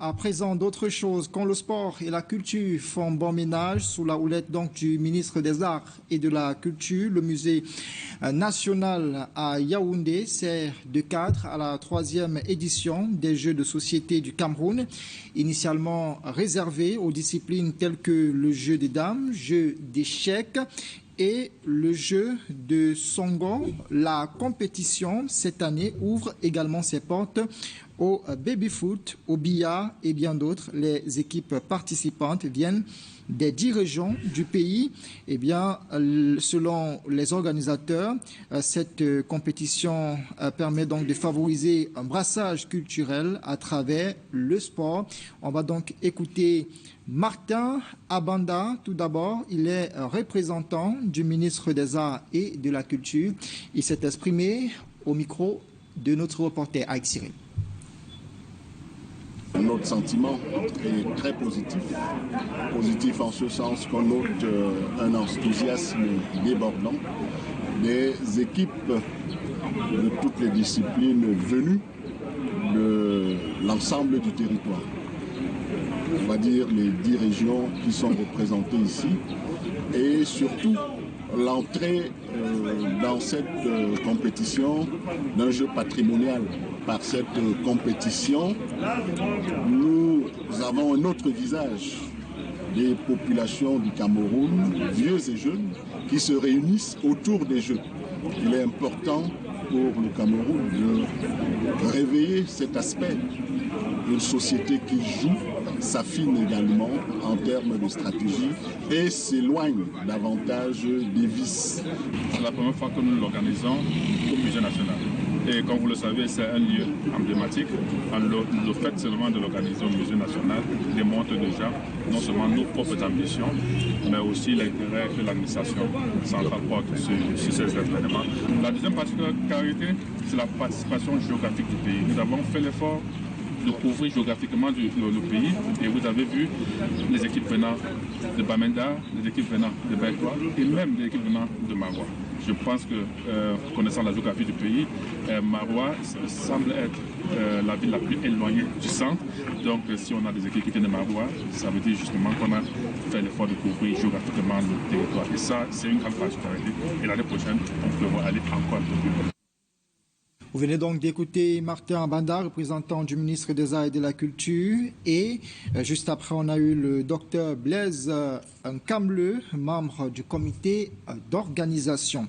À présent, d'autres choses, quand le sport et la culture font bon ménage sous la houlette donc du ministre des Arts et de la Culture, le musée national à Yaoundé sert de cadre à la 3e édition des Jeux de société du Cameroun, initialement réservés aux disciplines telles que le jeu des dames, jeu d'échecs et le jeu de Songo. La compétition cette année ouvre également ses portes au baby-foot, au billard et bien d'autres. Les équipes participantes viennent des 10 régions du pays. Eh bien, selon les organisateurs, cette compétition permet donc de favoriser un brassage culturel à travers le sport. On va donc écouter Martin Abanda. Tout d'abord, il est représentant du ministre des Arts et de la Culture. Il s'est exprimé au micro de notre reporter Aïk Cyril. Notre sentiment est très positif. Positif en ce sens qu'on note un enthousiasme débordant des équipes de toutes les disciplines venues de l'ensemble du territoire. On va dire les 10 régions qui sont représentées ici et surtout l'entrée dans cette compétition d'un jeu patrimonial. Par cette compétition, nous avons un autre visage des populations du Cameroun, vieux et jeunes, qui se réunissent autour des jeux. Il est important pour le Cameroun de réveiller cet aspect d'une société qui joue, s'affine également en termes de stratégie et s'éloigne davantage des vices. C'est la première fois que nous l'organisons au Musée national. Et comme vous le savez, c'est un lieu emblématique. Le fait seulement de l'organiser au Musée national démontre déjà non seulement nos propres ambitions, mais aussi l'intérêt que l'administration centrale porte sur ces événements. La deuxième particularité, c'est la participation géographique du pays. Nous avons fait l'effort de couvrir géographiquement le pays et vous avez vu les équipes venant de Bamenda, les équipes venant de Berkoua et même des équipes venant de Maroua. Je pense que, connaissant la géographie du pays, Maroua semble être la ville la plus éloignée du centre. Donc si on a des équipes qui viennent de Maroua, ça veut dire justement qu'on a fait l'effort de couvrir géographiquement le territoire. Et ça, c'est une grande particularité. Et l'année prochaine, on devra aller encore un peu plus loin. Vous venez donc d'écouter Martin Abanda, représentant du ministre des Arts et de la Culture. Et juste après, on a eu le docteur Blaise Nkamble, membre du comité d'organisation.